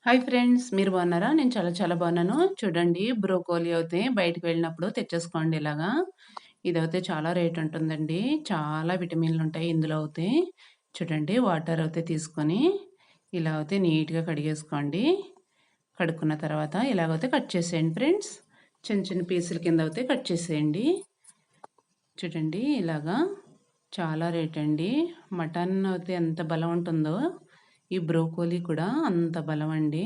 Hi friends. మీరు బాగున్నారా? నేను చాలా చాలా బాగున్నాను. చూడండి, బ్రోకోలీ అయితే బయటికి వెళ్ళినప్పుడు తెచ్చేసుకోండి ఇలాగా. ఇదైతే చాలా రేట్ ఉంటుందండి. చాలా విటమిన్‌లుంటాయి ఇందులో అయితే. చూడండి, వాటర్ అయితే తీసుకొని ఇలా అయితే నీట్‌గా కడిగేసుకోండి. కడుక్కున్న తర్వాత ఇలాగైతే కట్ చేసేయండి ఫ్రెండ్స్. చిన్న చిన్న పీసుల కింద అయితే కట్ చేసేయండి. చూడండి ఇలాగా. చాలా రేట్ అండి. మటన్ అయితే ఎంత బలం ఉంటుందో, ఈ బ్రోకోలీ కూడా అంత బలం అండి.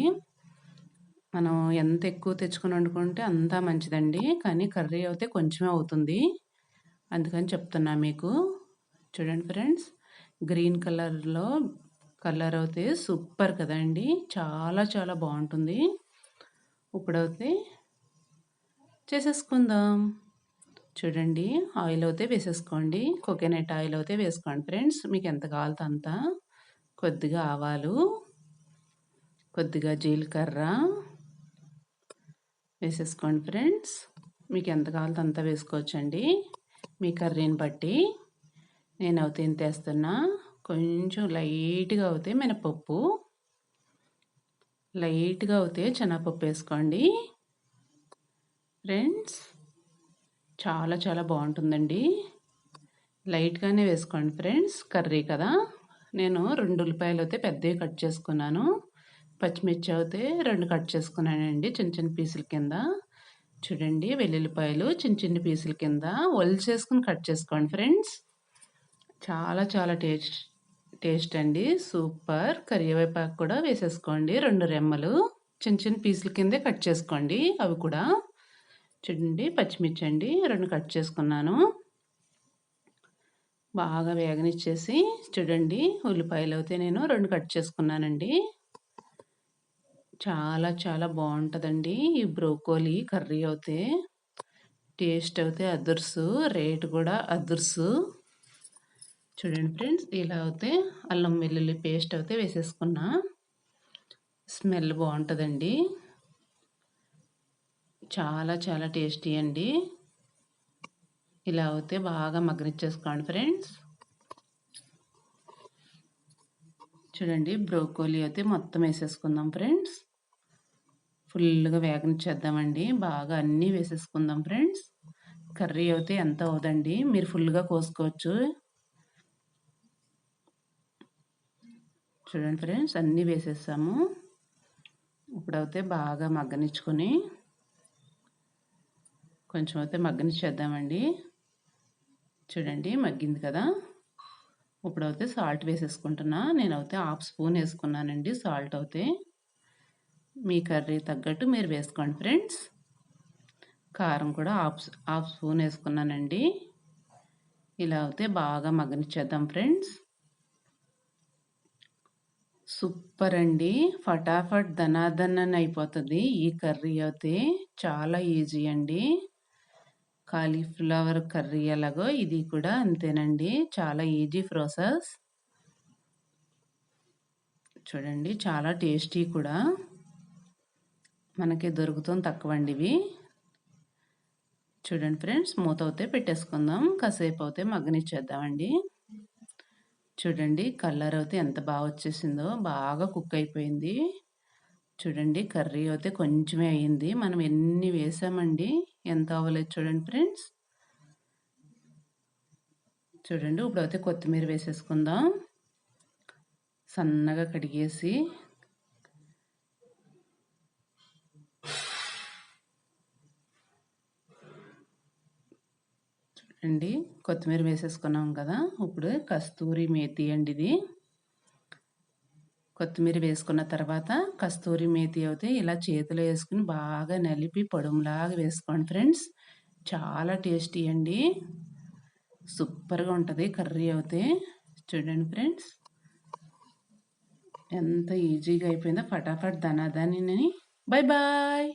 మనం ఎంత ఎక్కువ తెచ్చుకొని వండుకుంటే అంత మంచిదండి. కానీ కర్రీ అయితే కొంచెమే అవుతుంది. అందుకని చెప్తున్నా మీకు. చూడండి ఫ్రెండ్స్, గ్రీన్ కలర్ అయితే సూపర్ కదండీ! చాలా చాలా బావుంటుంది. ఇప్పుడైతే చేసేసుకుందాం. చూడండి, ఆయిల్ అయితే వేసేసుకోండి. కోకోనట్ ఆయిల్ అయితే వేసుకోండి ఫ్రెండ్స్. మీకు ఎంత కావాలో అంత. కొద్దిగా ఆవాలు, కొద్దిగా జీలకర్ర వేసేసుకోండి ఫ్రెండ్స్. మీకు ఎంత కావాలో అంత వేసుకోవచ్చండి, మీ కర్రీని బట్టి. నేనైతే ఇంత వేస్తున్నా. కొంచెం లైట్‌గా అవుతే మినపప్పు, లైట్‌గా అవుతే శనగపప్పు వేసుకోండి ఫ్రెండ్స్. చాలా చాలా బాగుంటుందండి. లైట్‌గానే వేసుకోండి ఫ్రెండ్స్, కర్రీ కదా. నేను 2 ఉల్లిపాయలు అయితే పెద్దవి కట్ చేసుకున్నాను. పచ్చిమిర్చి అయితే 2 కట్ చేసుకున్నానండి చిన్న చిన్న పీసుల కింద. చూడండి, వెల్లుల్లిపాయలు చిన్న చిన్న పీసుల కింద ఒలిచేసుకొని కట్ చేసుకోండి ఫ్రెండ్స్. చాలా చాలా టేస్ట్ అండి. సూపర్. కరివేపాకు కూడా వేసేసుకోండి. 2 రెమ్మలు చిన్న చిన్న పీసుల కిందే కట్ చేసుకోండి అవి కూడా. చూడండి, పచ్చిమిర్చి అండి 2 కట్ చేసుకున్నాను. బాగా వేగనిచ్చేసి చూడండి, ఉల్లిపాయలు అయితే నేను 2 కట్ చేసుకున్నానండి. చాలా చాలా బాగుంటుందండి ఈ బ్రోకోలీ కర్రీ అయితే. టేస్ట్ అయితే అదుర్సు, రేట్ కూడా అదుర్సు. చూడండి ఫ్రెండ్స్, ఇలా అయితే అల్లం వెల్లుల్లి పేస్ట్ అయితే వేసేసుకున్నా. స్మెల్ బాగుంటుందండి. చాలా చాలా టేస్టీ అండి. ఇలా అయితే బాగా మగ్గనిచ్చేసుకోండి ఫ్రెండ్స్. చూడండి, బ్రోకోలీ అయితే మొత్తం వేసేసుకుందాం ఫ్రెండ్స్. ఫుల్గా వేగనిచ్చేద్దామండి. బాగా అన్నీ వేసేసుకుందాం ఫ్రెండ్స్. కర్రీ అయితే ఎంత అవుదండి, మీరు ఫుల్గా కోసుకోవచ్చు. చూడండి ఫ్రెండ్స్, అన్నీ వేసేసాము. ఇప్పుడైతే బాగా మగ్గనిచ్చుకొని కొంచెం అయితే మగ్గనిచ్చేద్దామండి. చూడండి, మగ్గింది కదా. ఇప్పుడైతే సాల్ట్ వేసేసుకుంటున్నా. నేనైతే హాఫ్ స్పూన్ వేసుకున్నానండి సాల్ట్ అయితే. మీ కర్రీ తగ్గట్టు మీరు వేసుకోండి ఫ్రెండ్స్. కారం కూడా హాఫ్ స్పూన్ వేసుకున్నానండి. ఇలా అయితే బాగా మగ్గనిచ్చేద్దాం ఫ్రెండ్స్. సూపర్ అండి. ఫటాఫట్ ధనాధన్ అయిపోతుంది ఈ కర్రీ అయితే. చాలా ఈజీ అండి. కాలీఫ్లవర్ కర్రీ ఎలాగో ఇది కూడా అంతేనండి. చాలా ఈజీ ప్రాసెస్. చూడండి, చాలా టేస్టీ కూడా. మనకి దొరుకుతుంది తక్కువండి ఇవి. చూడండి ఫ్రెండ్స్, మూత అయితే పెట్టేసుకుందాం. కాసేపు అయితే మగ్గనిచ్చేద్దామండి. చూడండి, కలర్ అయితే ఎంత బాగా వచ్చేసిందో. బాగా కుక్ అయిపోయింది. చూడండి, కర్రీ అయితే కొంచెమే అయ్యింది. మనం ఎన్ని వేసామండి, ఎంత అవ్వలేదు చూడండి ఫ్రెండ్స్. చూడండి, ఇప్పుడైతే కొత్తిమీర వేసేసుకుందాం. సన్నగా కడిగేసి చూడండి, కొత్తిమీర వేసేసుకున్నాం కదా. ఇప్పుడు కస్తూరి మేతి అండి ఇది. కొత్తిమీర వేసుకున్న తర్వాత కస్తూరి మేతి అయితే ఇలా చేతిలో వేసుకుని బాగా నలిపి పొడుములాగా వేసుకోండి ఫ్రెండ్స్. చాలా టేస్టీ అండి. సూపర్గా ఉంటుంది కర్రీ అయితే. చూడండి ఫ్రెండ్స్, ఎంత ఈజీగా అయిపోయిందో. ఫటాఫట్ ధనాధాని. Bye bye.